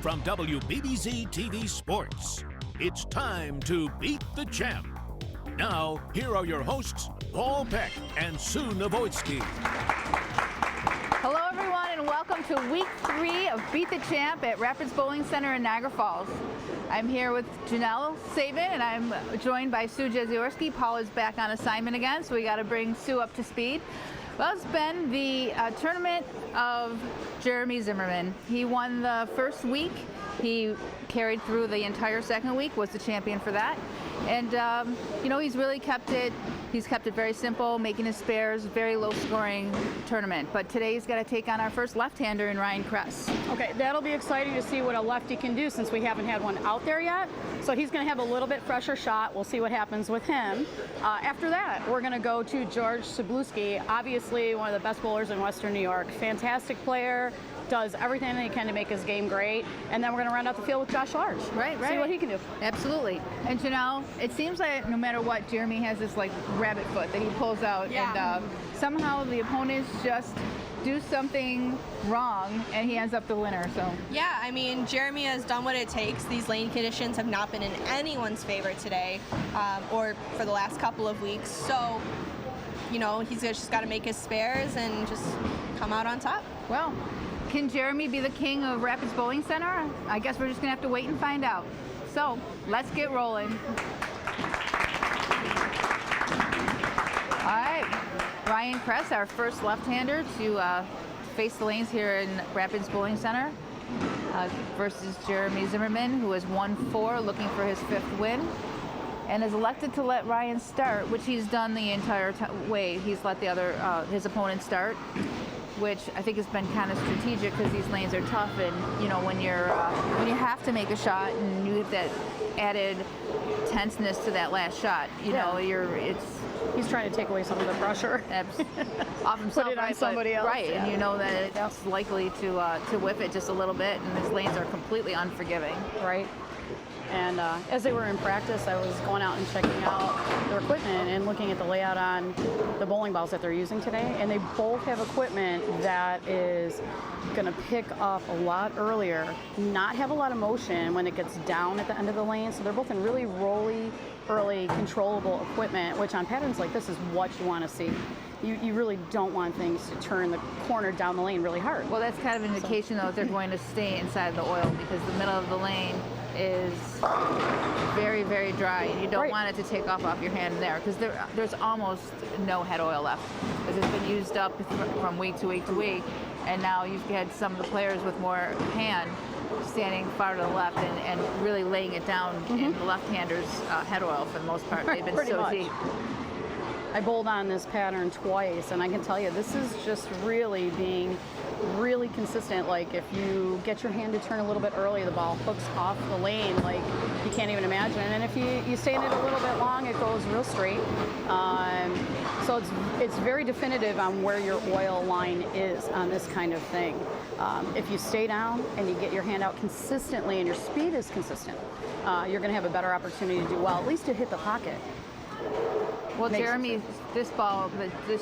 from WBBZ-TV Sports. It's time to beat the champ. Now, here are your hosts, Paul Peck and Sue Novoitsky. Hello, everyone, and welcome to Week 3 of Beat the Champ at Rapids Bowling Center in Niagara Falls. I'm here with Janelle Sabin, and I'm joined by Sue Szczublewski. Paul is back on assignment again, so we got to bring Sue up to speed. Well, it's been the tournament of Jeremy Zimmerman. He won the first week. He carried through the entire second week, was the champion for that. And, he's really kept it very simple, making his spares, very low scoring tournament. But today he's got to take on our first left-hander in Ryan Kress. Okay, that'll be exciting to see what a lefty can do since we haven't had one out there yet. So he's going to have a little bit fresher shot. We'll see what happens with him. After that, we're going to go to George Szczublewski, obviously one of the best bowlers in Western New York. Fantastic player. Does everything that he can to make his game great. And then we're going to round out the field with Josh Large. Right. See what he can do. Absolutely. And Janelle, it seems like no matter what, Jeremy has this like rabbit foot that he pulls out. Yeah. And somehow the opponents just do something wrong and he ends up the winner. So yeah, I mean, Jeremy has done what it takes. These lane conditions have not been in anyone's favor today or for the last couple of weeks. So, he's just got to make his spares and just come out on top. Well, can Jeremy be the king of Rapids Bowling Center? I guess we're just going to have to wait and find out. So, let's get rolling. All right, Ryan Kress, our first left-hander to face the lanes here in Rapids Bowling Center versus Jeremy Zimmerman, who has won 4, looking for his 5th win, and has elected to let Ryan start, which he's done the entire way. He's let the other his opponent start, which I think has been kind of strategic because these lanes are tough, and when you have to make a shot and you have that added tenseness to that last shot, he's trying to take away some of the pressure. Off himself, put it on somebody else. Right, yeah. And you know that it's likely to whiff it just a little bit, and his lanes are completely unforgiving. Right. And as they were in practice, I was going out and checking out their equipment and looking at the layout on the bowling balls that they're using today. And they both have equipment that is going to pick up a lot earlier, not have a lot of motion when it gets down at the end of the lane. So they're both in really rolly, early, controllable equipment, which on patterns like this is what you want to see. You really don't want things to turn the corner down the lane really hard. Well, that's kind of an indication, though, that they're going to stay inside the oil because the middle of the lane is very, very dry, and you don't want it to take off your hand there because there's almost no head oil left because it's been used up from week to week to week, and now you've had some of the players with more hand standing far to the left and really laying it down in the left-hander's head oil for the most part. They've been so deep. I bowled on this pattern twice, and I can tell you this is just really being really consistent. Like if you get your hand to turn a little bit early, the ball hooks off the lane like you can't even imagine. And if you stay in it a little bit long, it goes real straight. So it's very definitive on where your oil line is on this kind of thing. If you stay down and you get your hand out consistently and your speed is consistent, you're going to have a better opportunity to do well, at least to hit the pocket. Well, Jeremy, this ball, the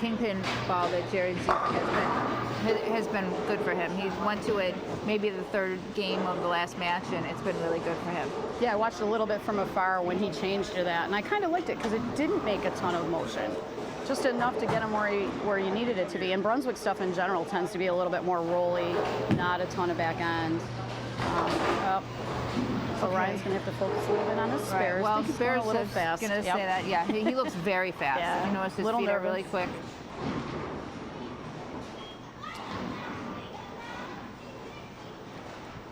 kingpin ball that Jerry has been good for him. He went to it maybe the 3rd game of the last match, and it's been really good for him. Yeah, I watched a little bit from afar when he changed to that, and I kind of liked it because it didn't make a ton of motion. Just enough to get him where you needed it to be. And Brunswick stuff in general tends to be a little bit more rolly, not a ton of back end. So Ryan's going to have to focus a little bit on his spares. Right. Well, I think spares he's going a little fast. Going to say that. Yeah, he looks very fast. Yeah. You notice his feet are really quick.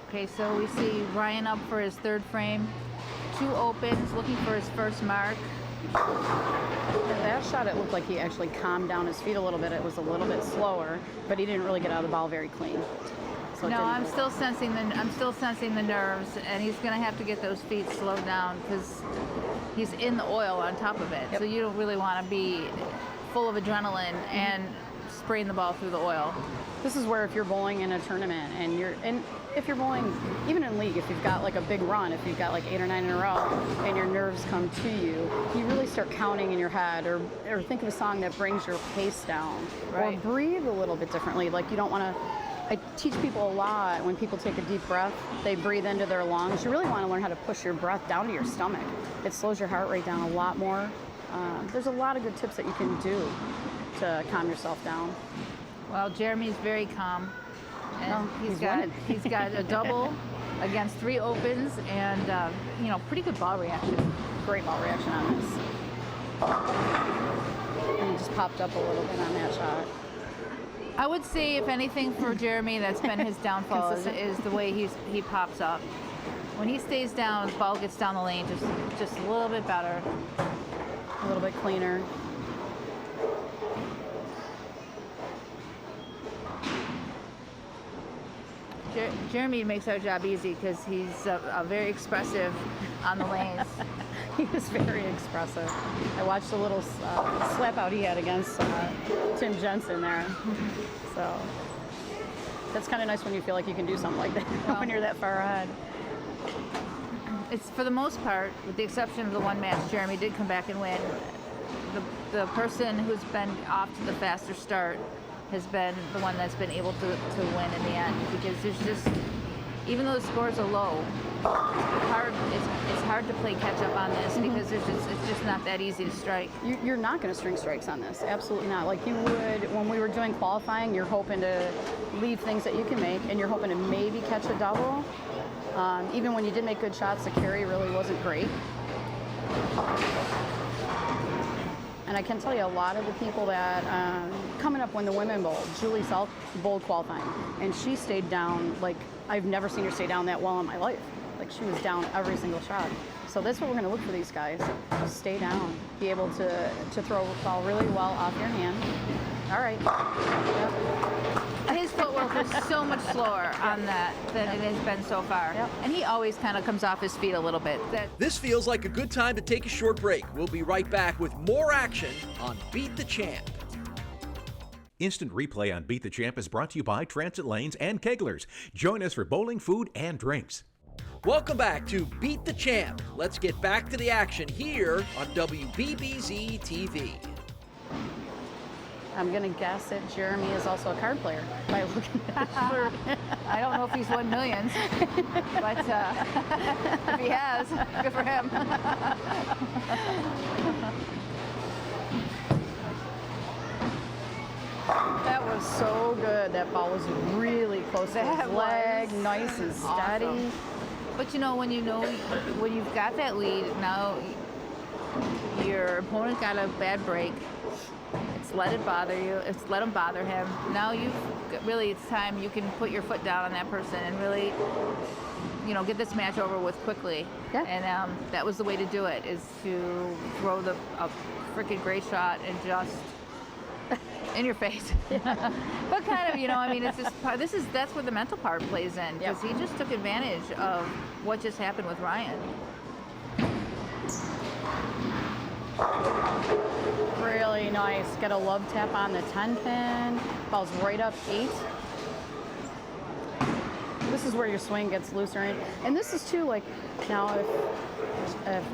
Okay, so we see Ryan up for his 3rd frame. 2 opens, looking for his first mark. That shot, it looked like he actually calmed down his feet a little bit. It was a little bit slower, but he didn't really get out of the ball very clean. So no, I'm still sensing the nerves, and he's going to have to get those feet slowed down because he's in the oil on top of it. Yep. So you don't really want to be full of adrenaline and spraying the ball through the oil. This is where if you're bowling in a tournament and if you're bowling, even in league, if you've got like a big run, if you've got like 8 or 9 in a row and your nerves come to you, you really start counting in your head or think of a song that brings your pace down. Right. Or breathe a little bit differently. Like you don't want to I teach people a lot when people take a deep breath, they breathe into their lungs. You really want to learn how to push your breath down to your stomach. It slows your heart rate down a lot more. There's a lot of good tips that you can do to calm yourself down. Well, Jeremy's very calm, and winning. he's got a double against 3 opens, and pretty good ball reaction. Great ball reaction on this. And he just popped up a little bit on that shot. I would say, if anything, for Jeremy, that's been his downfall is the way he pops up. When he stays down, the ball gets down the lane just a little bit better. A little bit cleaner. Jeremy makes our job easy because he's very expressive on the lanes. He was very expressive. I watched a little slap out he had against Tim Jensen there. So that's kind of nice when you feel like you can do something like that when you're that far ahead. It's, for the most part, with the exception of the one match, Jeremy did come back and win. The person who's been off to the faster start has been the one that's been able to win in the end, because there's just, even though the scores are low, it's hard to play catch up on this because it's just not that easy to strike. You're not going to string strikes on this, absolutely not. Like you would when we were doing qualifying, you're hoping to leave things that you can make, and you're hoping to maybe catch a double. Even when you did make good shots, the carry really wasn't great. And I can tell you, a lot of the people that coming up when the women bowled, Julie Selk bowled qualifying, and she stayed down like I've never seen her stay down that well in my life. Like she was down every single shot. So that's what we're going to look for these guys. Just stay down, be able to throw the ball really well off your hand. All right. Yep. His footwork is so much slower on that than it has been so far. Yep. And he always kind of comes off his feet a little bit. This feels like a good time to take a short break. We'll be right back with more action on Beat the Champ. Instant replay on Beat the Champ is brought to you by Transit Lanes and Keglers. Join us for bowling, food, and drinks. Welcome back to Beat the Champ. Let's get back to the action here on WBBZ-TV. I'm going to guess that Jeremy is also a card player by looking at his shirt. I don't know if he's won millions, but if he has, good for him. That was so good. That ball was really close to his leg, nice and steady. Awesome. But when you've got that lead, now your opponent got a bad break. It's let it bother you. It's let him bother him. Now it's time you can put your foot down on that person and really, get this match over with quickly. Yeah. And that was the way to do it, is to throw a freaking great shot and just in your face. But kind of, it's just that's where the mental part plays in, because he just took advantage of what just happened with Ryan. Really nice. Got a love tap on the 10 pin. Ball's right up 8. This is where your swing gets looser. And this is too, like, now if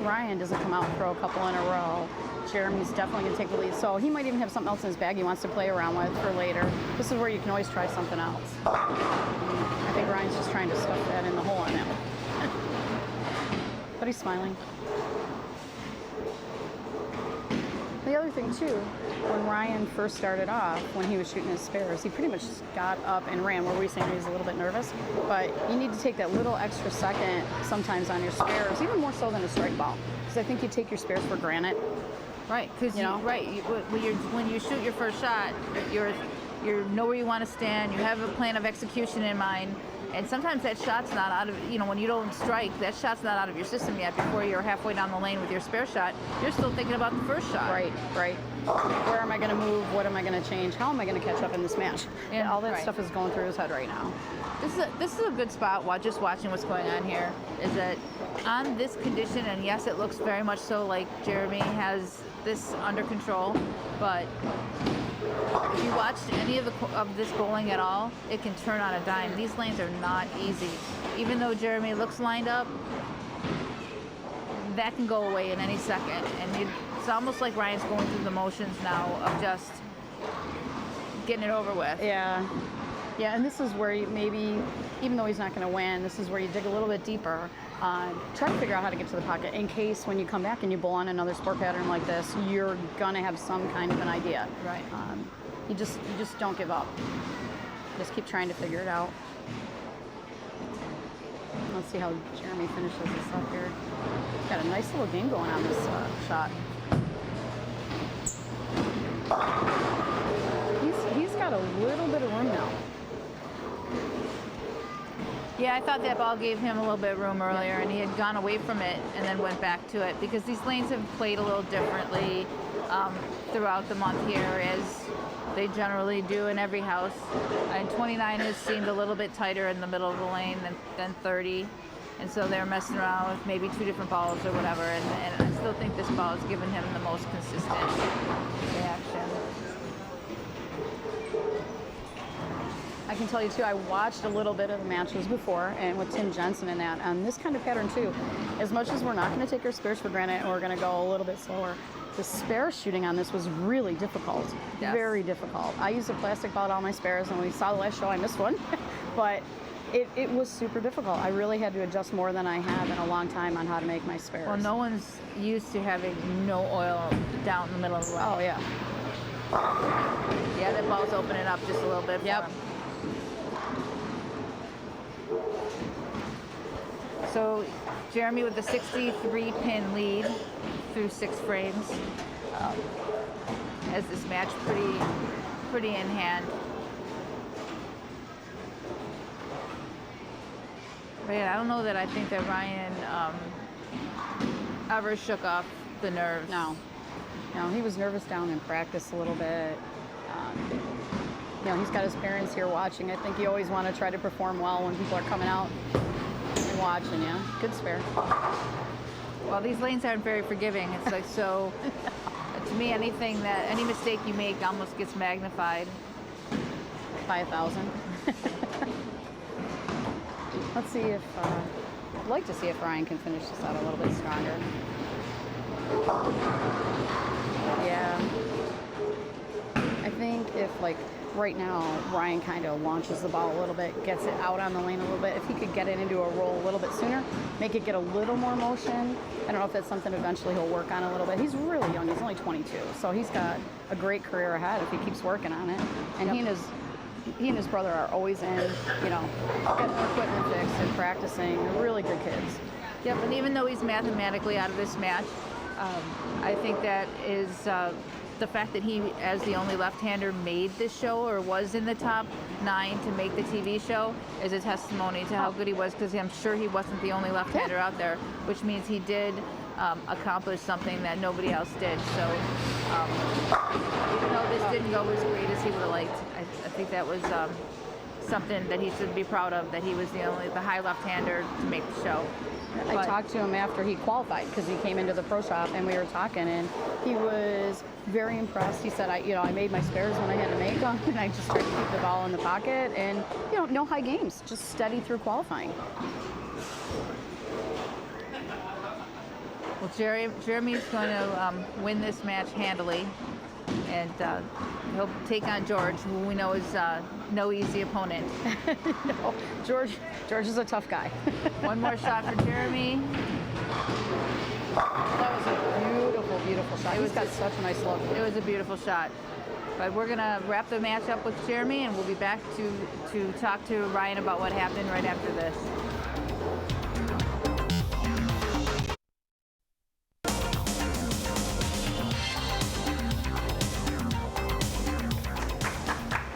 Ryan doesn't come out and throw a couple in a row, Jeremy's definitely going to take the lead. So he might even have something else in his bag he wants to play around with for later. This is where you can always try something else. I think Ryan's just trying to stuff that in the hole on that one. But he's smiling. The other thing too, when Ryan first started off, when he was shooting his spares, he pretty much just got up and ran. Where we were saying he was a little bit nervous, but you need to take that little extra second sometimes on your spares, even more so than a strike ball, because I think you take your spares for granted. Right, because when you shoot your first shot, you know where you want to stand. You have a plan of execution in mind. And sometimes that shot's not out of, when you don't strike, that shot's not out of your system yet. Before you're halfway down the lane with your spare shot, you're still thinking about the first shot. Right. Where am I going to move? What am I going to change? How am I going to catch up in this match? And all that stuff is going through his head right now. This is a good spot, just watching what's going on here, is that on this condition, and yes, it looks very much so like Jeremy has this under control, but if you watched any of this bowling at all, it can turn on a dime. These lanes are not easy. Even though Jeremy looks lined up, that can go away in any second. And it's almost like Ryan's going through the motions now of just getting it over with. Yeah. Yeah, and this is where you maybe, even though he's not going to win, this is where you dig a little bit deeper. Try to figure out how to get to the pocket in case when you come back and you bowl on another sport pattern like this, you're going to have some kind of an idea. Right. You just don't give up. Just keep trying to figure it out. Let's see how Jeremy finishes this up here. He's got a nice little game going on this shot. He's got a little bit of room now. Yeah, I thought that ball gave him a little bit of room earlier, and he had gone away from it and then went back to it because these lanes have played a little differently throughout the month here, as they generally do in every house. And 29 has seemed a little bit tighter in the middle of the lane than 30, and so they're messing around with maybe two different balls or whatever, and I still think this ball has given him the most consistent reaction. I can tell you too, I watched a little bit of the matches before, and with Tim Jensen and that, on this kind of pattern too, as much as we're not going to take our spares for granted and we're going to go a little bit slower, the spare shooting on this was really difficult. Yes. Very difficult. I used a plastic ball to all my spares, and when we saw the last show, I missed one. But it was super difficult. I really had to adjust more than I have in a long time on how to make my spares. Well, no one's used to having no oil down in the middle of the lane. Oh, yeah. Yeah, that ball's opening up just a little bit for Yep. him. So Jeremy with the 63-pin lead through 6 frames has this match pretty in hand. But yeah, I don't know that I think that Ryan ever shook off the nerves. No, he was nervous down in practice a little bit. He's got his parents here watching. I think you always want to try to perform well when people are coming out and watching you. Good spare. Well, these lanes aren't very forgiving. It's like, so to me, any mistake you make almost gets magnified. By 1,000. Let's see if, I'd like to see if Ryan can finish this out a little bit stronger. Yeah. I think if, like, right now, Ryan kind of launches the ball a little bit, gets it out on the lane a little bit. If he could get it into a roll a little bit sooner, make it get a little more motion. I don't know if that's something eventually he'll work on a little bit. He's really young. He's only 22, so he's got a great career ahead if he keeps working on it. And he and his brother are always in, getting their equipment fixed and practicing. They're really good kids. Yep, and even though he's mathematically out of this match, I think that is the fact that he, as the only left-hander, made this show or was in the top 9 to make the TV show is a testimony to how good he was, because I'm sure he wasn't the only left-hander out there, which means he did accomplish something that nobody else did. So even though this didn't go as great as he would have liked, I think that was something that he should be proud of, that he was the high left-hander to make the show. I talked to him after he qualified because he came into the pro shop and we were talking, and he was very impressed. He said, I made my spares when I had to make them, and I just tried to keep the ball in the pocket, and no high games, just steady through qualifying. Well, Jeremy's going to win this match handily, and he'll take on George, who we know is no easy opponent. No, George is a tough guy. One more shot for Jeremy. That was a beautiful, beautiful shot. He's got such a nice look. It was a beautiful shot. But we're going to wrap the match up with Jeremy, and we'll be back to talk to Ryan about what happened right after this.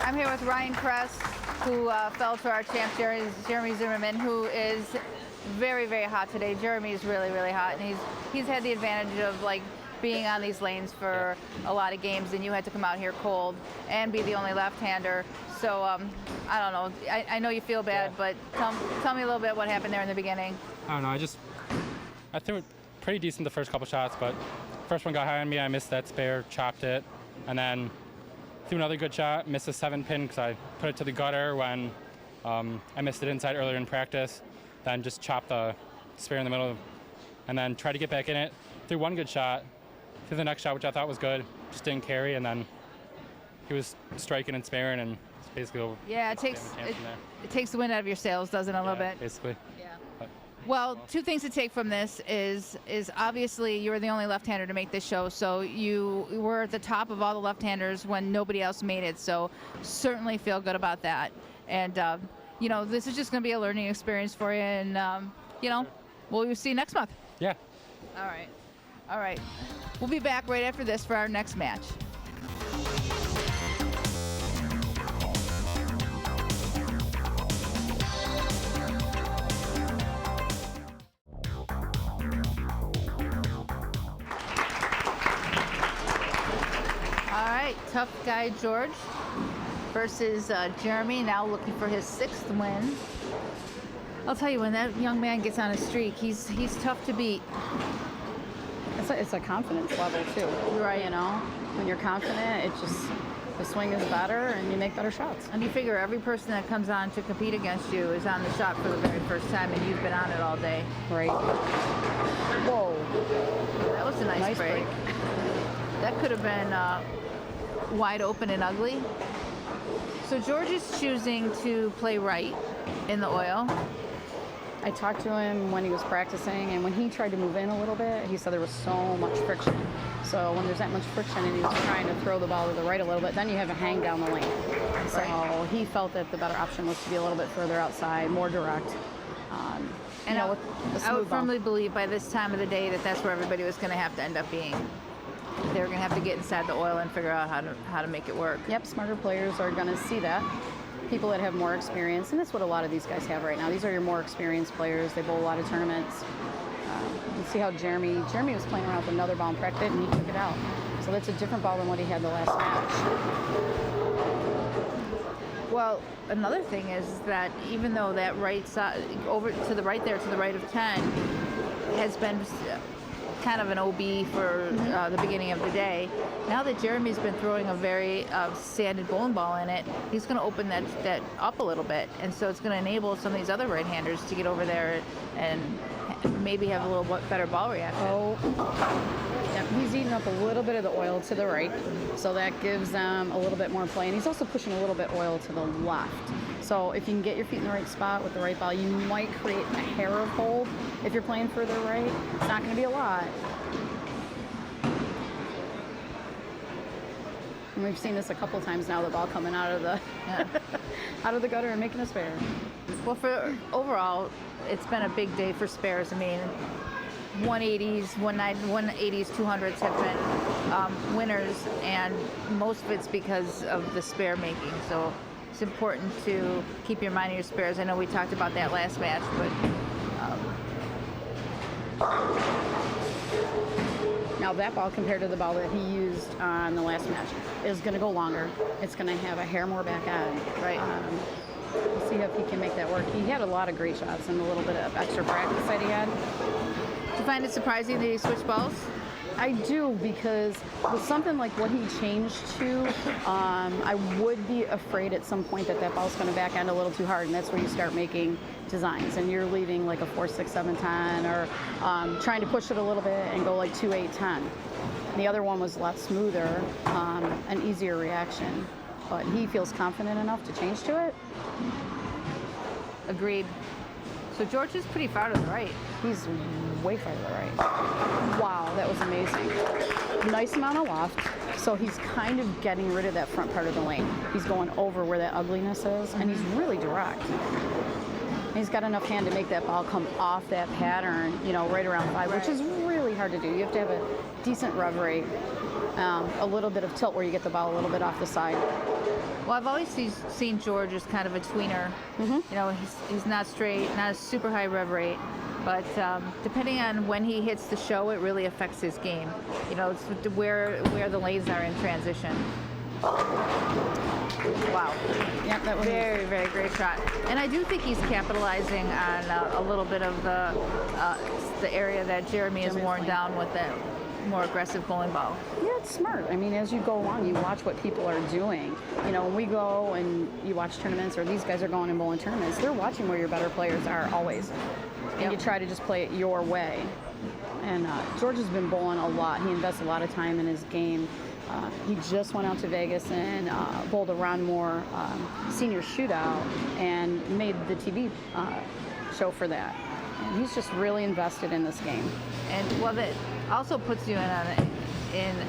I'm here with Ryan Kress, who fell to our champ, Jeremy Zimmerman, who is very, very hot today. Jeremy is really, really hot, and he's had the advantage of being on these lanes for a lot of games, and you had to come out here cold and be the only left-hander. So I don't know. I know you feel bad, but tell me a little bit what happened there in the beginning. I don't know. I threw it pretty decent the first couple shots, but first one got high on me. I missed that spare, chopped it, and then threw another good shot, missed a 7-pin because I put it to the gutter when I missed it inside earlier in practice. Then just chopped the spare in the middle, and then tried to get back in it. Threw one good shot, threw the next shot, which I thought was good, just didn't carry, and then he was striking and sparing, and it's basically Yeah, it takes the wind out of your sails, doesn't it, a little bit? Basically. Yeah. But, Well, two things to take from this is obviously you were the only left-hander to make this show, so you were at the top of all the left-handers when nobody else made it, so certainly feel good about that. And, this is just going to be a learning experience for you, and, we'll see you next month. yeah. All right. We'll be back right after this for our next match. All right, tough guy George versus Jeremy, now looking for his 6th win. I'll tell you, when that young man gets on a streak, he's tough to beat. It's a confidence level too. Right. When you're confident, the swing is better and you make better shots. And you figure every person that comes on to compete against you is on the shot for the very first time, and you've been on it all day. Right. Whoa. That was a nice break. That could have been wide open and ugly. So George is choosing to play right in the oil. I talked to him when he was practicing, and when he tried to move in a little bit, he said there was so much friction. So when there's that much friction and he was trying to throw the ball to the right a little bit, then you have a hang down the lane. So he felt that the better option was to be a little bit further outside, more direct. And I would ball. firmly believe by this time of the day that that's where everybody was going to have to end up being. They were going to have to get inside the oil and figure out how to make it work. Yep, smarter players are going to see that. People that have more experience, and that's what a lot of these guys have right now. These are your more experienced players. They bowl a lot of tournaments. You see how Jeremy was playing around with another ball in practice, and he took it out. So that's a different ball than what he had the last match. Well, another thing is that even though that right side, over to the right there, to the right of 10, has been kind of an OB for the beginning of the day. Now that Jeremy's been throwing a very sanded bowling ball in it, he's going to open that up a little bit, and so it's going to enable some of these other right-handers to get over there and maybe have a little better ball reaction. Yeah, he's eating up a little bit of the oil to the right, so that gives them a little bit more play, and he's also pushing a little bit oil to the left. So if you can get your feet in the right spot with the right ball, you might create a hair of hold. If you're playing further right, it's not going to be a lot. And we've seen this a couple times now, the ball coming out of the out of the gutter and making a spare. Well, for overall, it's been a big day for spares. I mean, 180s, 180s, 200s have been winners, and most of it's because of the spare making. So it's important to keep your mind on your spares. I know we talked about that last match, but now that ball compared to the ball that he used on the last match is going to go longer. It's going to have a hair more back end. Right. We'll see if he can make that work. He had a lot of great shots and a little bit of extra practice that he had. Do you find it surprising that he switched balls? I do, because with something like what he changed to, I would be afraid at some point that ball's going to back end a little too hard, and that's where you start making designs, and you're leaving like a 4, 6, 7, 10, or trying to push it a little bit and go like 2, 8, 10. And the other one was a lot smoother, an easier reaction, but he feels confident enough to change to it. Agreed. So George is pretty far to the right. He's way far to the right. Wow, that was amazing. Nice amount of loft. So he's kind of getting rid of that front part of the lane. He's going over where that ugliness is, and he's really direct. He's got enough hand to make that ball come off that pattern, right around 5, which is really hard to do. You have to have a decent rev rate, a little bit of tilt where you get the ball a little bit off the side. Well, I've always seen George as kind of a tweener. He's not straight, not a super high rev rate, but depending on when he hits the show, it really affects his game. It's where the lanes are in transition. Wow. Yep, that was very, very great shot. And I do think he's capitalizing on a little bit of the area that Jeremy has worn down with that more aggressive bowling ball. Yeah, it's smart. I mean, as you go along, you watch what people are doing. When we go and you watch tournaments, or these guys are going and bowling tournaments, they're watching where your better players are always. And you try to just play it your way. And George has been bowling a lot. He invests a lot of time in his game. He just went out to Vegas and bowled a Ron Moore senior shootout and made the TV show for that. And he's just really invested in this game. And well, that also puts you in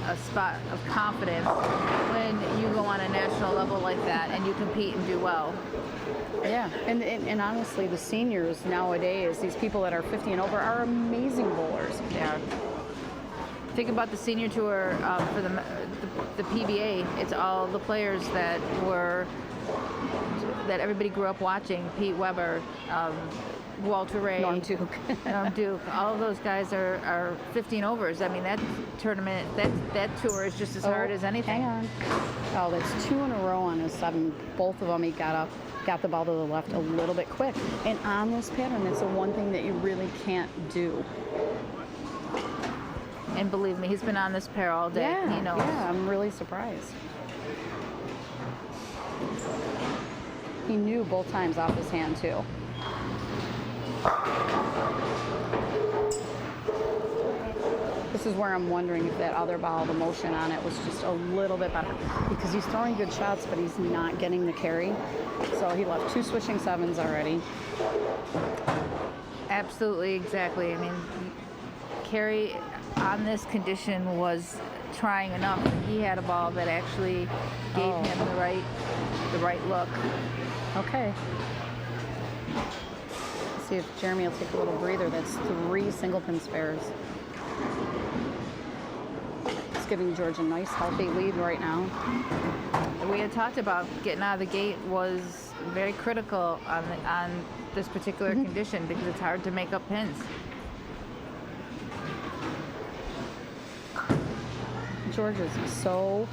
a spot of confidence when you go on a national level like that and you compete and do well. Yeah, and honestly, the seniors nowadays, these people that are 50 and over, are amazing bowlers. They are. Think about the senior tour for the PBA. It's all the players that everybody grew up watching. Pete Weber, Walter Ray, Norm Duke. Norm Duke. All of those guys are 15 overs. I mean, that tournament, that tour is just as hard as anything. Hang on. Oh, that's 2 in a row on his 7. Both of them, he got up, got the ball to the left a little bit quick. And on this pattern, it's the one thing that you really can't do. And believe me, he's been on this pair all day. Yeah, He knows. yeah, I'm really surprised. He knew both times off his hand, too. This is where I'm wondering if that other ball, the motion on it was just a little bit better, because he's throwing good shots, but he's not getting the carry. So he left 2 swishing 7s already. Absolutely, exactly. I mean, Carey on this condition was trying enough. He had a ball that actually gave him the right look. Okay. Let's see if Jeremy will take a little breather. That's 3 single pin spares. It's giving George a nice healthy lead right now. We had talked about getting out of the gate was very critical on this particular condition, because it's hard to make up pins. George is so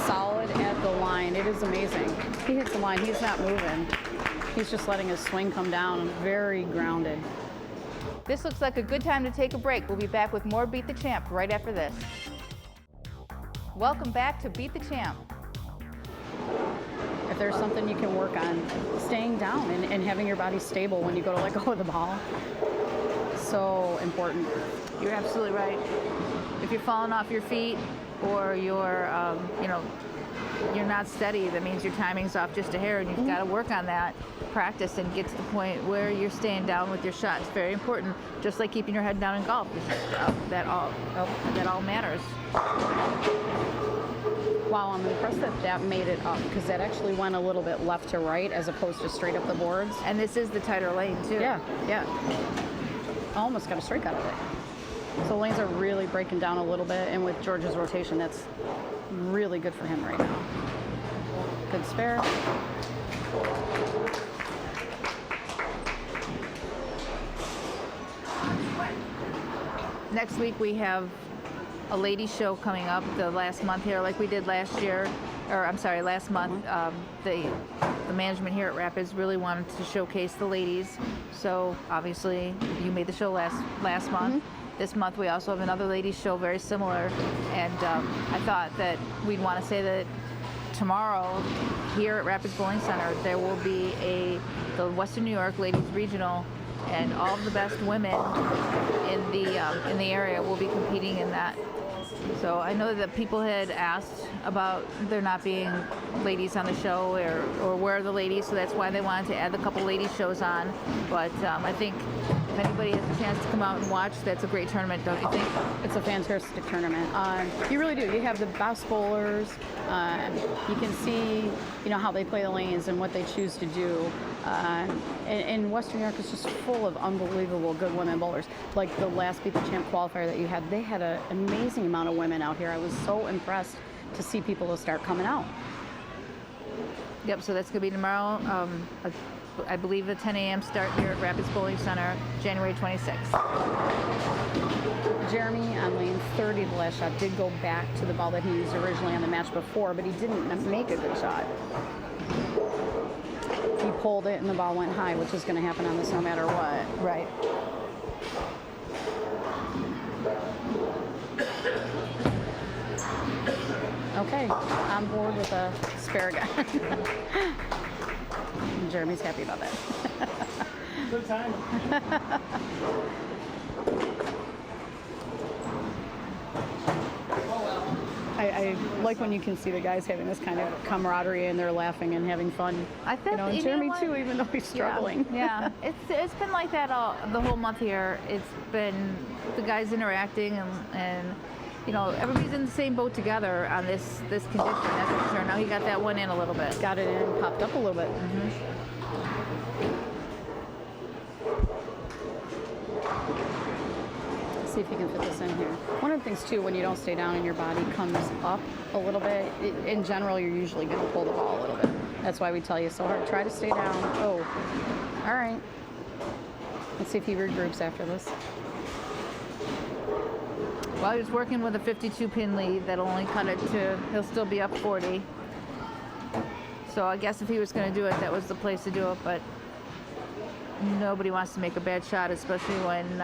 solid at the line. It is amazing. He hits the line. He's not moving. He's just letting his swing come down. Very grounded. This looks like a good time to take a break. We'll be back with more Beat the Champ right after this. Welcome back to Beat the Champ. If there's something you can work on, staying down and having your body stable when you go to let go of the ball. So important. You're absolutely right. If you're falling off your feet or you're not steady, that means your timing's off just a hair, and you've got to work on that, practice, and get to the point where you're staying down with your shot. It's very important, just like keeping your head down in golf. That all matters. Wow, I'm impressed that made it up, because that actually went a little bit left to right as opposed to straight up the boards. And this is the tighter lane, too. Yeah. I almost got a strike out of it. So lanes are really breaking down a little bit, and with George's rotation, that's really good for him right now. Good spare. Next week we have a ladies show coming up the last month here, like we did last month. The management here at Rapids really wanted to showcase the ladies. So obviously you made the show last month. This month we also have another ladies show very similar, and I thought that we'd want to say that tomorrow here at Rapids Bowling Center there will be the Western New York Ladies Regional, and all of the best women in the area will be competing in that. So I know that people had asked about there not being ladies on the show, or where are the ladies, so that's why they wanted to add a couple ladies shows on. But I think if anybody has a chance to come out and watch, that's a great tournament, don't you think? It's a fantastic tournament. You really do. You have the best bowlers. You can see, how they play the lanes and what they choose to do. And Western New York is just full of unbelievable good women bowlers. Like the last Beat the Champ qualifier that you had, they had an amazing amount of women out here. I was so impressed to see people start coming out. Yep, so that's going to be tomorrow. I believe a 10 a.m. start here at Rapids Bowling Center, January 26th. Jeremy on lane 30, the last shot, did go back to the ball that he used originally on the match before, but he didn't make a good shot. He pulled it and the ball went high, which is going to happen on this no matter what. Right. Okay, on board with a spare guy. Jeremy's happy about that. Good time. I like when you can see the guys having this kind of camaraderie and they're laughing and having fun. I think and Jeremy too, even though he's struggling. Yeah, it's been like that the whole month here. It's been the guys interacting and everybody's in the same boat together on this condition. That's for sure. Now he got that one in a little bit. Got it in, popped up a little bit. See if you can fit this in here. One of the things too, when you don't stay down and your body comes up a little bit, in general, you're usually going to pull the ball a little bit. That's why we tell you so hard. Try to stay down. Oh, all right. Let's see if he regroups after this. Well, he was working with a 52-pin lead that'll only cut it to, he'll still be up 40. So I guess if he was going to do it, that was the place to do it, but nobody wants to make a bad shot, especially when,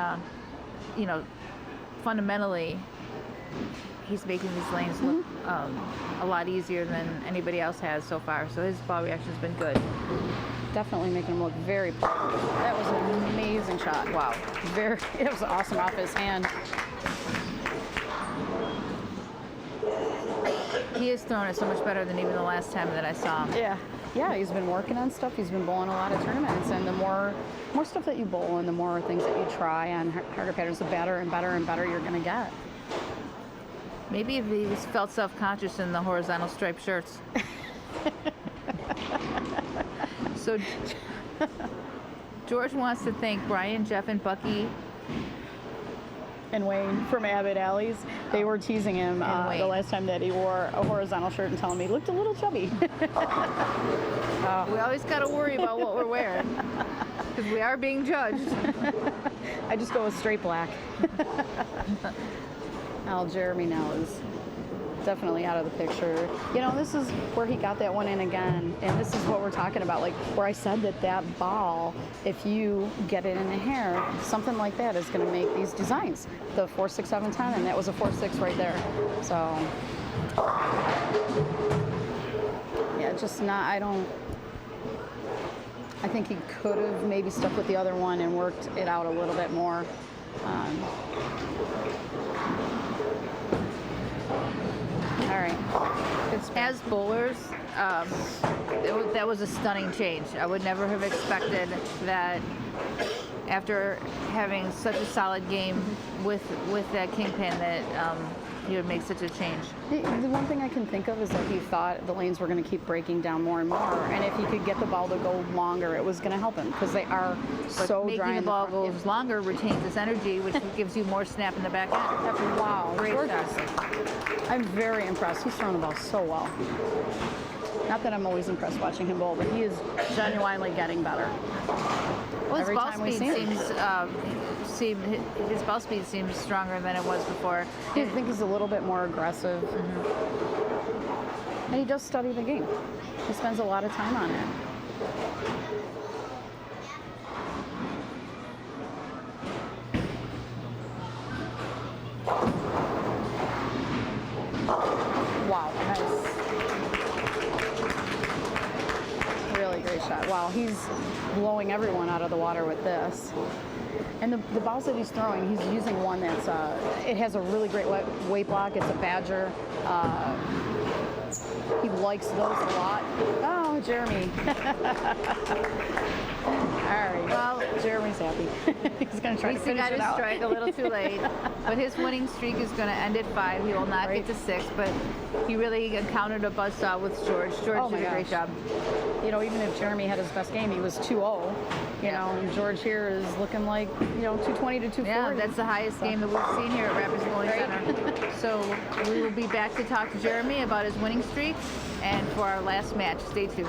fundamentally, he's making these lanes look a lot easier than anybody else has so far. So his ball reaction's been good. Definitely making him look very polished. That was an amazing shot. Wow. It was awesome off his hand. He is throwing it so much better than even the last time that I saw him. Yeah, he's been working on stuff. He's been bowling a lot of tournaments, and the more stuff that you bowl and the more things that you try on harder patterns, the better and better and better you're going to get. Maybe if he felt self-conscious in the horizontal striped shirts. So George wants to thank Brian, Jeff, and Bucky. And Wayne from Abbott Alleys. They were teasing him the last time that he wore a horizontal shirt and telling me he looked a little chubby. We always got to worry about what we're wearing because we are being judged. I just go with straight black. Jeremy now is definitely out of the picture. This is where he got that one in again, and this is what we're talking about, like where I said that ball, if you get it in the hair, something like that is going to make these designs. The 4, 6, 7, 10, and that was a 4, 6 right there. So, yeah, just not, I think he could have maybe stuck with the other one and worked it out a little bit more. All right. As bowlers, that was a stunning change. I would never have expected that after having such a solid game with that kingpin that he would make such a change. The one thing I can think of is that he thought the lanes were going to keep breaking down more and more, and if he could get the ball to go longer, it was going to help him because they are so dry. Making the ball go longer retains its energy, which gives you more snap in the back end. Wow. Great shot. I'm very impressed. He's throwing the ball so well. Not that I'm always impressed watching him bowl, but he is genuinely getting better. Well, his ball speed seems stronger than it was before. I think he's a little bit more aggressive. And he does study the game. He spends a lot of time on it. Wow, nice. Really great shot. Wow, he's blowing everyone out of the water with this. And the balls that he's throwing, he's using one that's, it has a really great weight block. It's a Badger. He likes those a lot. Oh, Jeremy. All right. Well, Jeremy's happy. He's going to try to finish it out. He got his strike a little too late, but his winning streak is going to end at 5. He will not get to 6, but he really encountered a buzzsaw with George. George did a great job. Even if Jeremy had his best game, he was 2-0. And George here is looking like, 220 to 240. Yeah, that's the highest game that we've seen here at Rapids Bowling Center. So we will be back to talk to Jeremy about his winning streak and for our last match. Stay tuned.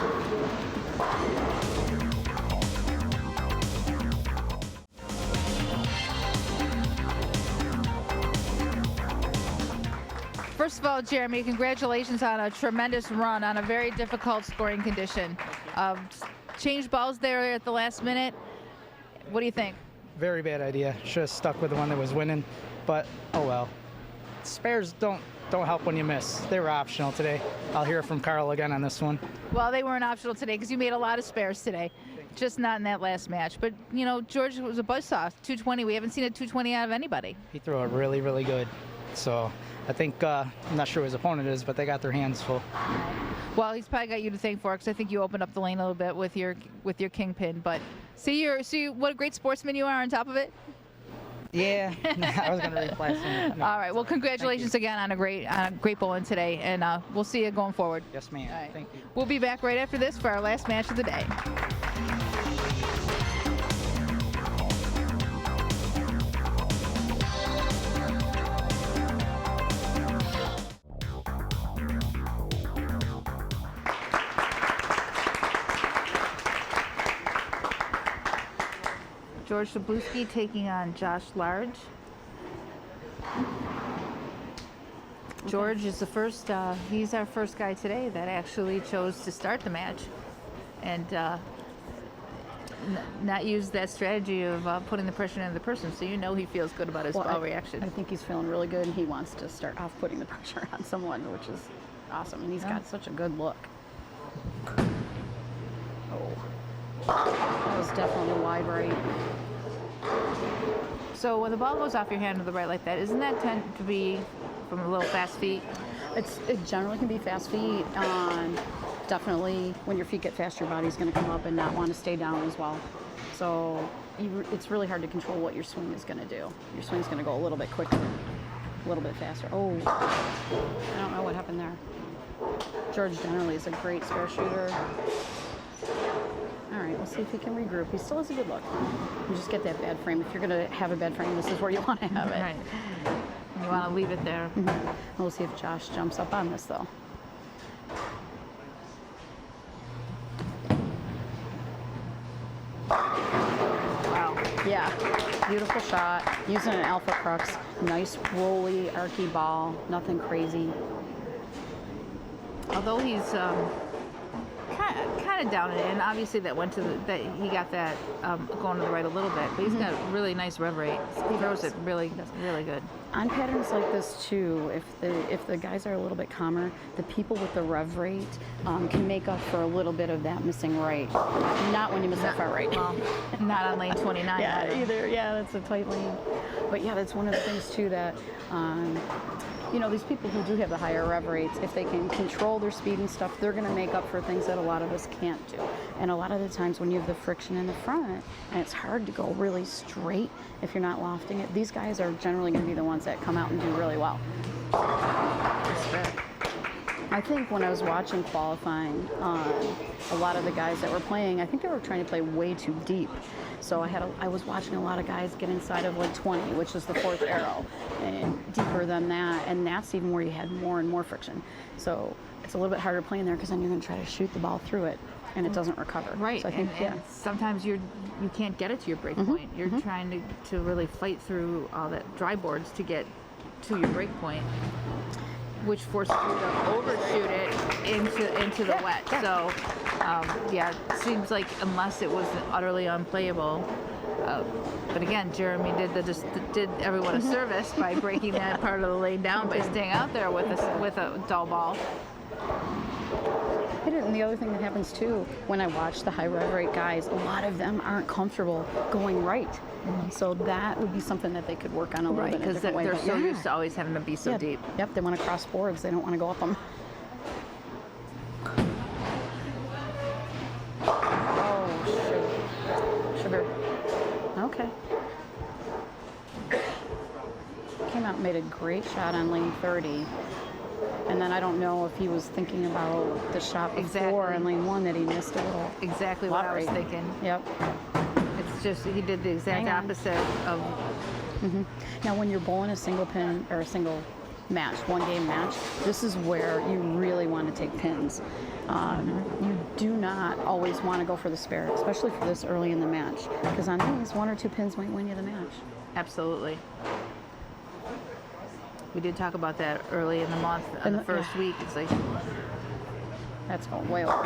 First of all, Jeremy, congratulations on a tremendous run on a very difficult scoring condition. Changed balls there at the last minute. What do you think? Very bad idea. Should have stuck with the one that was winning, but oh well. Spares don't help when you miss. They were optional today. I'll hear from Carl again on this one. Well, they weren't optional today because you made a lot of spares today. Just not in that last match. But, George was a buzzsaw. 220. We haven't seen a 220 out of anybody. He threw it really, really good. So I think, I'm not sure who his opponent is, but they got their hands full. Well, he's probably got you to thank for it, because I think you opened up the lane a little bit with your kingpin. But see what a great sportsman you are on top of it. Yeah, I was going to replay some. No. All right. Well, congratulations again on a great bowling today, and we'll see you going forward. Yes, ma'am. All right. Thank you. We'll be back right after this for our last match of the day. George Szczublewski taking on Josh Large. George is the first, he's our first guy today that actually chose to start the match and not use that strategy of putting the pressure into the person, so you know he feels good about his ball reaction. I think he's feeling really good, and he wants to start off putting the pressure on someone, which is awesome, and he's got such a good look. Oh, that was definitely wide right. So when the ball goes off your hand to the right like that, isn't that tend to be from a little fast feet? It generally can be fast feet. Definitely, when your feet get fast, your body's going to come up and not want to stay down as well. So it's really hard to control what your swing is going to do. Your swing's going to go a little bit quicker, a little bit faster. Oh, I don't know what happened there. George generally is a great spare shooter. All right, we'll see if he can regroup. He still has a good look. You just get that bad frame. If you're going to have a bad frame, this is where you want to have it. Right. You want to leave it there. Mm-hmm. We'll see if Josh jumps up on this, though. Wow. Yeah, beautiful shot. Using an alpha crux. Nice, rolly, archy ball. Nothing crazy. Although he's kind of down it in. Obviously, that went to he got that going to the right a little bit, but he's got a really nice rev rate. He throws it really good. On patterns like this too, if the guys are a little bit calmer, the people with the rev rate can make up for a little bit of that missing right. Not when you miss that far right. Well, not on lane 29. Yeah, either. Yeah, that's a tight lane. But yeah, that's one of the things too that. These people who do have the higher rev rates, if they can control their speed and stuff, they're going to make up for things that a lot of us can't do. And a lot of the times when you have the friction in the front, and it's hard to go really straight if you're not lofting it, these guys are generally going to be the ones that come out and do really well. I think when I was watching qualifying, a lot of the guys that were playing, I think they were trying to play way too deep. So I was watching a lot of guys get inside of like 20, which is the fourth arrow, and deeper than that, and that's even where you had more and more friction. So it's a little bit harder playing there because then you're going to try to shoot the ball through it, and it doesn't recover. Right, so I think, and sometimes you can't get it to your break point. You're trying to really fight through all that dry boards to get to your break point, which forces you to overshoot it into the wet. Yeah. So, it seems like unless it was utterly unplayable. But again, Jeremy did everyone a service by breaking that part of the lane down by staying out there with a dull ball. And the other thing that happens too, when I watch the high rev rate guys, a lot of them aren't comfortable going right. So that would be something that they could work on a little bit in a different way. Because they're so used to always having to be so deep. Yep, they want to cross boards. They don't want to go up them. Oh, sugar. Okay. Came out and made a great shot on lane 30. And then I don't know if he was thinking about the shot before on lane 1 that he missed a little. Exactly what I was thinking. Yep. It's just he did the exact opposite of. Now, when you're bowling a single pin or a single match, one game match, this is where you really want to take pins. You do not always want to go for the spare, especially for this early in the match, because on these, 1 or 2 pins might win you the match. Absolutely. We did talk about that early in the month, in the first week. It's like that's going way over.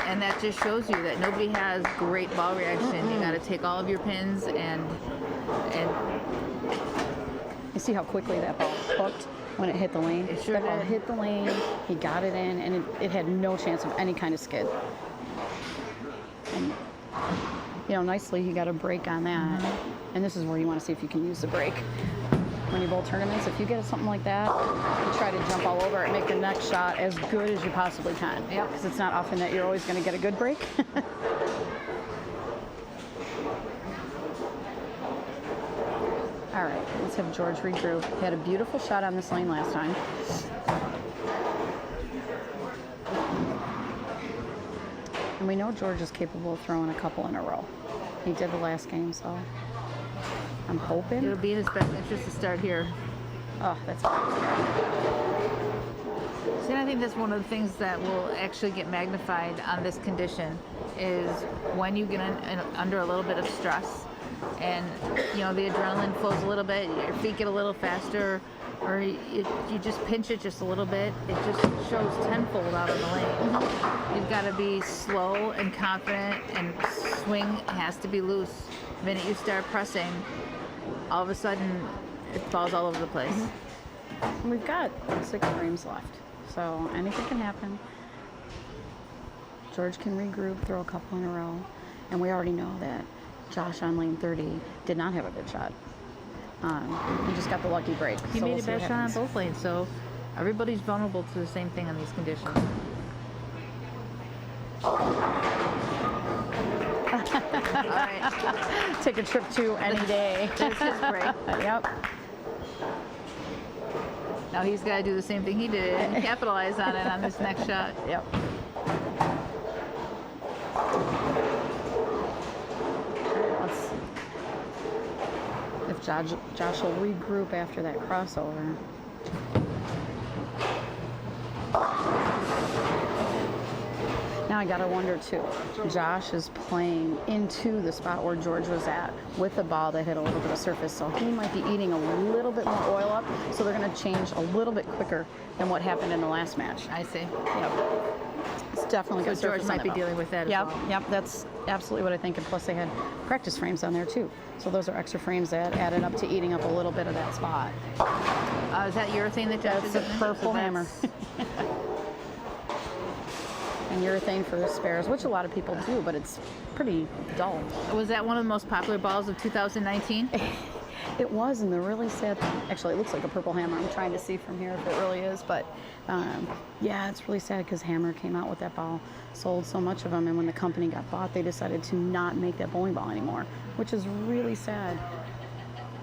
And that just shows you that nobody has great ball reaction. You got to take all of your pins and. You see how quickly that ball hooked when it hit the lane? It sure that ball did. hit the lane. He got it in, and it had no chance of any kind of skid. And nicely he got a break on that. And this is where you want to see if you can use the break. When you bowl tournaments, if you get something like that, you try to jump all over it and make the next shot as good as you possibly can. Yeah. Because it's not often that you're always going to get a good break. All right, let's have George regroup. He had a beautiful shot on this lane last time. And we know George is capable of throwing a couple in a row. He did the last game, so I'm hoping. It'll be in his best interest to start here. Oh, that's fine. See, I think that's one of the things that will actually get magnified on this condition is when you get under a little bit of stress and, the adrenaline flows a little bit, your feet get a little faster, or you just pinch it just a little bit, it just shows tenfold out on the lane. You've got to be slow and confident, and swing has to be loose. The minute you start pressing, all of a sudden it falls all over the place. We've got 6 frames left, so anything can happen. George can regroup, throw a couple in a row, and we already know that Josh on lane 30 did not have a good shot. He just got the lucky break. He made a bad shot on both lanes, so everybody's vulnerable to the same thing on these conditions. All right. Take a trip to any day. That's his break. Yep. Now he's got to do the same thing he did and capitalize on it on this next shot. Yep. If Josh will regroup after that crossover. Now I gotta wonder too. Josh is playing into the spot where George was at with a ball that hit a little bit of surface, so he might be eating a little bit more oil up. So they're gonna change a little bit quicker than what happened in the last match. I see. Yep. It's definitely So good George surface might on be that dealing ball. with that as Yep, well. yep, that's absolutely what I think. And plus they had practice frames on there too. So those are extra frames that added up to eating up a little bit of that spot. Is that urethane that Josh That's is a using? purple So hammer. And urethane for spares, which a lot of people do, but it's pretty dull. Was that one of the most popular balls of 2019? It was, and the really sad thing, actually it looks like a purple hammer. I'm trying to see from here if it really is, but yeah, it's really sad because Hammer came out with that ball, sold so much of them, and when the company got bought, they decided to not make that bowling ball anymore, which is really sad.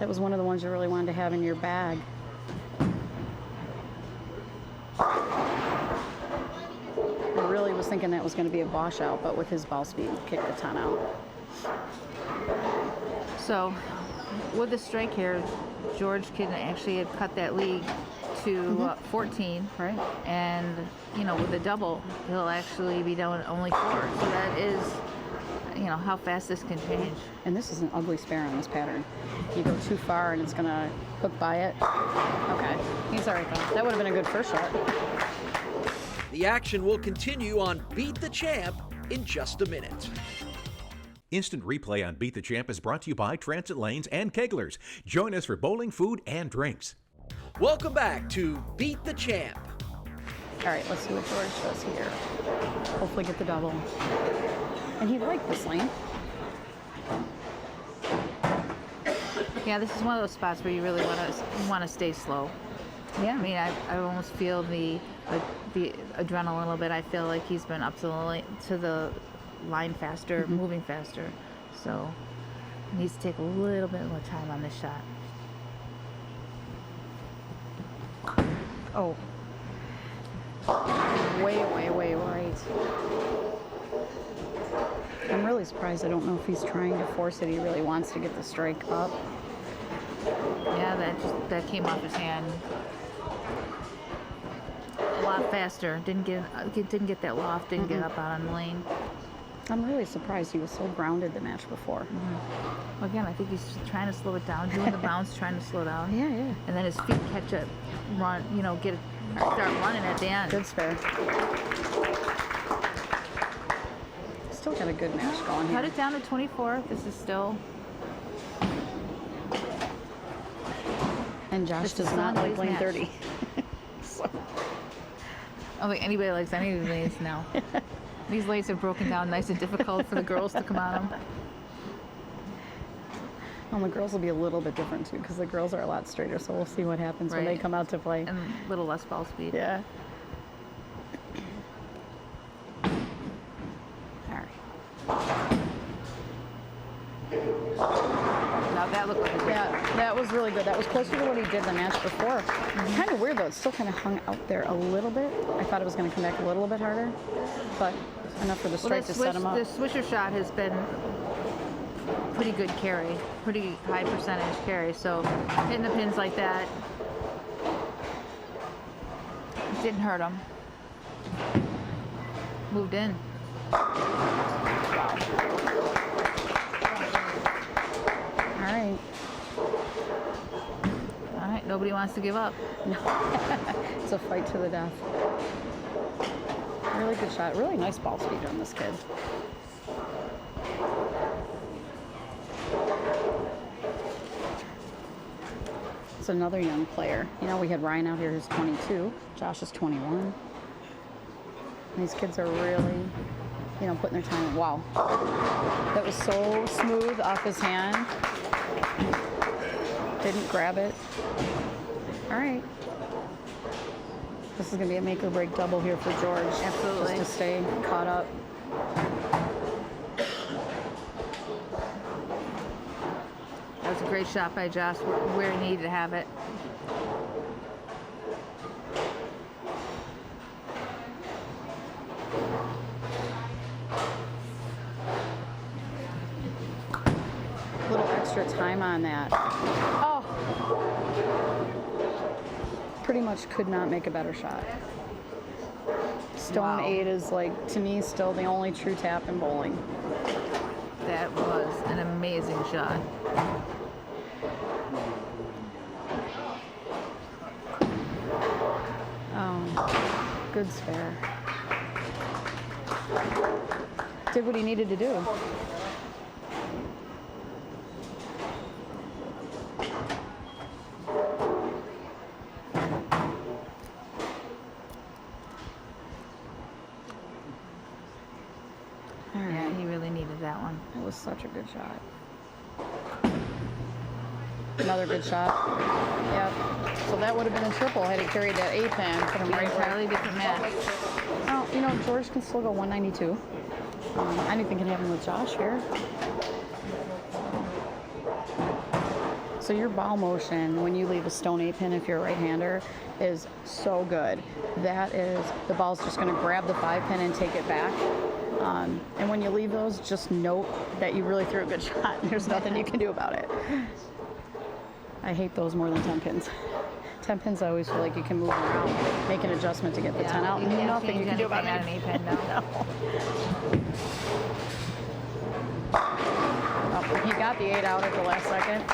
That was one of the ones you really wanted to have in your bag. I really was thinking that was going to be a washout, but with his ball speed, kicked the ton out. So, with the strike here, George can actually have cut that lead to 14. Right. And, with a double, he'll actually be down only 4. So that is, how fast this can change. And this is an ugly spare on this pattern. You go too far and it's going to hook by it. Okay, he's all right though. That would have been a good first shot. The action will continue on Beat the Champ in just a minute. Instant replay on Beat the Champ is brought to you by Transit Lanes and Keglers. Join us for bowling, food, and drinks. Welcome back to Beat the Champ. All right, let's see what George does here. Hopefully get the double. And he liked this lane. Yeah, this is one of those spots where you really want to stay slow. Yeah. I mean, I almost feel the adrenaline a little bit. I feel like he's been up to the line faster, moving faster. So he needs to take a little bit more time on this shot. Oh. Way right. I'm really surprised. I don't know if he's trying to force it. He really wants to get the strike up. Yeah, that came off his hand a lot faster. Didn't get that loft. Didn't get up out on the lane. I'm really surprised he was so grounded the match before. Well, again, I think he's trying to slow it down, doing the bounce, trying to slow down. Yeah. And then his feet catch up, run, start running at the end. Good spare. Still got a good match going here. Cut it down to 24. This is still. And Josh This does is not like anybody's lane match. 30. So. I don't think anybody likes any of these lanes now. These lanes are broken down nice and difficult for the girls to come on them. And the girls will be a little bit different too, because the girls are a lot straighter. So we'll see what happens when they come out to play. And a little less ball speed. Yeah. All right. Now that looked like a good shot. That was really good. That was closer to what he did the match before. Kind of weird though. It still kind of hung out there a little bit. I thought it was going to come back a little bit harder, but enough for the strike to set him up. The swisher shot has been pretty good carry, pretty high percentage carry. So hitting the pins like that didn't hurt him. Moved in. All right. All right, nobody wants to give up. It's a fight to the death. Really good shot. Really nice ball speed on this kid. It's another young player. You know, we had Ryan out here who's 22. Josh is 21. These kids are really, you know, putting their time in. Wow. That was so smooth off his hand. Didn't grab it. All right. This is going to be a make or break double here for George. Absolutely. Just to stay caught up. That was a great shot by Josh where he needed to have it. A little extra time on that. Oh! Pretty much could not make a better shot. Stone 8 is, like, to me, still the only true tap in bowling. That was an amazing shot. Oh, good spare. Did what he needed to do. Yeah, he really needed that one. That was such a good shot. Another good shot. Yep. So that would have been a triple had he carried that 8-pin. Put him right Entirely different match. Oh, you know, George can still go 192. Anything can happen with Josh here. So your ball motion when you leave a stone 8-pin if you're a right-hander is so good. That is, the ball's just going to grab the 5-pin and take it back. And when you leave those, just note that you really threw a good shot. There's nothing you can do about it. I hate those more than 10 pins. 10 pins, I always feel like you can move around, make an adjustment to get the 10 out. You can't Nothing you can do about an 8-pin, no. Oh, he got the 8 out at the last second.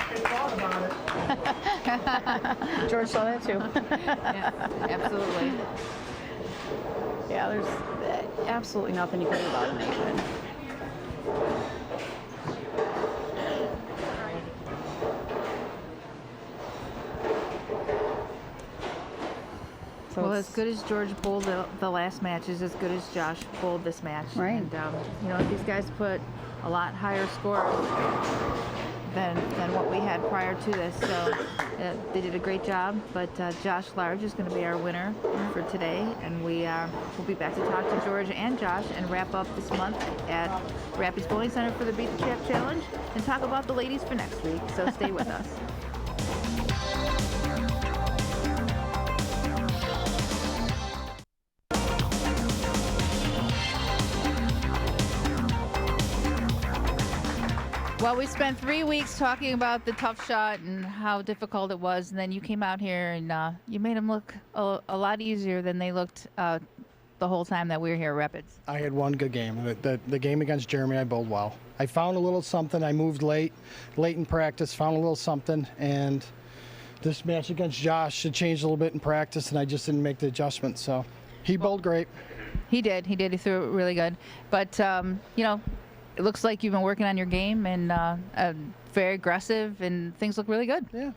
George saw that too. Yeah, absolutely. Yeah, there's absolutely nothing you can do about an 8-pin. So well, as good as George bowled the last match is as good as Josh bowled this match. Right. And, you know, these guys put a lot higher score than what we had prior to this. So they did a great job. But Josh Large is going to be our winner for today. And we'll be back to talk to George and Josh and wrap up this month at Rapids Bowling Center for the Beat the Champ Challenge and talk about the ladies for next week. So stay with us. Well, we spent 3 weeks talking about the tough shot and how difficult it was, and then you came out here and you made them look a lot easier than they looked the whole time that we were here at Rapids. I had one good game. The game against Jeremy, I bowled well. I found a little something. I moved late in practice, found a little something, and this match against Josh, it changed a little bit in practice, and I just didn't make the adjustment. So he bowled great. He did. He threw it really good. But, you know, it looks like you've been working on your game and very aggressive, and things look really good. Yeah.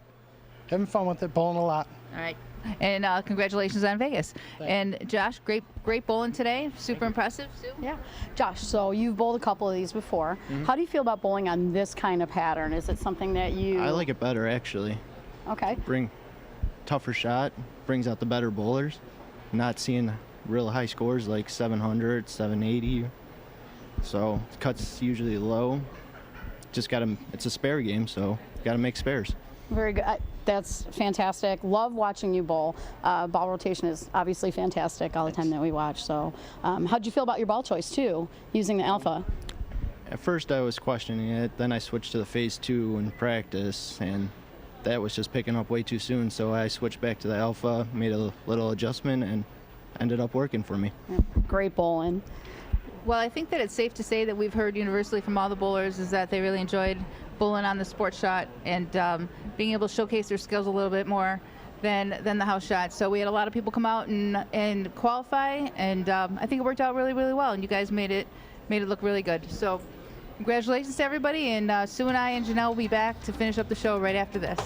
Having fun with it, bowling a lot. All right. And congratulations on Vegas. And Josh, great bowling today. Super impressive, Sue. Yeah. Josh, so you've bowled a couple of these before. How do you feel about bowling on this kind of pattern? Is it something that you... I like it better, actually. Okay. Bring tougher shot, brings out the better bowlers. Not seeing real high scores like 700, 780. So cuts usually low. Just it's a spare game, so gotta make spares. Very good. That's fantastic. Love watching you bowl. Ball rotation is obviously fantastic all the time that we watch. So how'd you feel about your ball choice too, using the alpha? At first I was questioning it, then I switched to the phase 2 in practice, and that was just picking up way too soon, so I switched back to the alpha, made a little adjustment, and ended up working for me. Yeah, great bowling. Well, I think that it's safe to say that we've heard universally from all the bowlers is that they really enjoyed bowling on the sports shot and being able to showcase their skills a little bit more than the house shot. So we had a lot of people come out and qualify, and I think it worked out really, really well, and you guys made it look really good. So congratulations to everybody, and Sue and I and Janelle will be back to finish up the show right after this.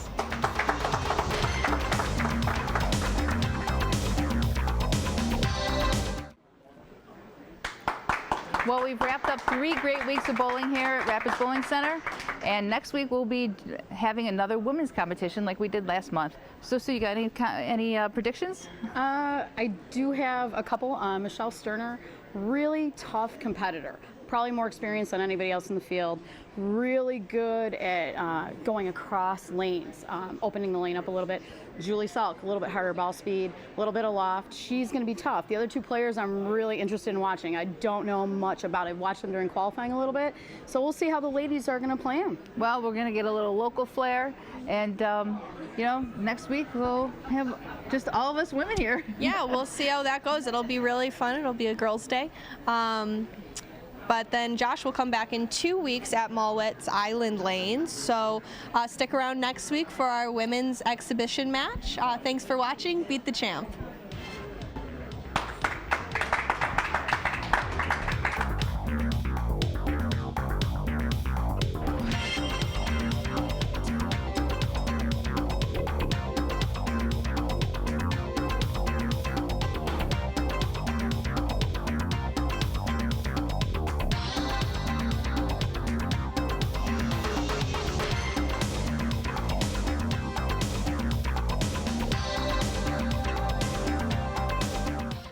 Well, we've wrapped up 3 great weeks of bowling here at Rapids Bowling Center, and next week we'll be having another women's competition like we did last month. So Sue, you got any predictions? I do have a couple. Michelle Sterner, really tough competitor. Probably more experienced than anybody else in the field. Really good at going across lanes, opening the lane up a little bit. Julie Salk, a little bit harder ball speed, a little bit of loft. She's going to be tough. The other 2 players I'm really interested in watching. I don't know much about it. Watched them during qualifying a little bit. So we'll see how the ladies are going to play them. Well, we're going to get a little local flair, and next week we'll have just all of us women here. Yeah, we'll see how that goes. It'll be really fun. It'll be a girls' day. But then Josh will come back in 2 weeks at Malwitz Island Lanes. So stick around next week for our women's exhibition match. Thanks for watching. Beat the Champ.